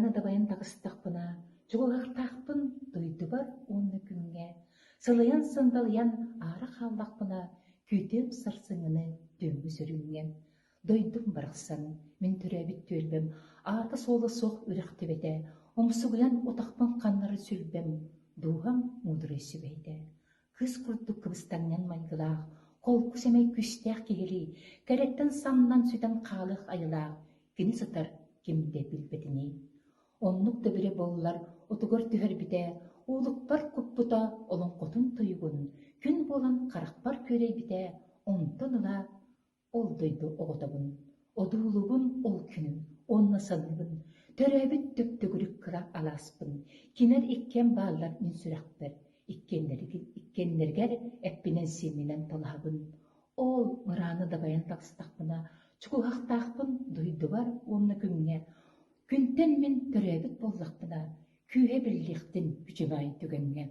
Мыраны да баян тағыстақпына, чуғылақтақпын дойды бар оны күнге. Сылыян сындалыян ары қалдақпына, күйтем сырсыңыны дөңгі сүрінген. Дойдым барықсан, мен түрәбіт төлбім, аты солы соқ үріқті беде, омсығыян отақпын қаннары сүлбім, дуғам мұдыры сүбейді. Кыз құрдық кыбыстаннан майгылақ, қолқы сәмей күстәқ кегелі, кәреттен самнан сүйтен қалық айылақ, кені сытар кемде білбетіні. Онлық да бірі болылар, отығыр түхір біде, улықпар көппұта олон қотын тұйғын, күн болан қарақпар көрей біде, онтын ұла ол дойды оғытабын. Одуулығын ол күнін, онна саныбын, төрәбіт төптігірік қырақ аласпын, кенер иккен бағылар мен сүрәқпір, иккенлергер әппінен сенінен талабын. Ол мыраны да баян тақстақпына, чуғақтақпын дойды бар онны күнге, күнтен мен төрәбіт боллақпына, күйе бірліктін күчігай түгенге.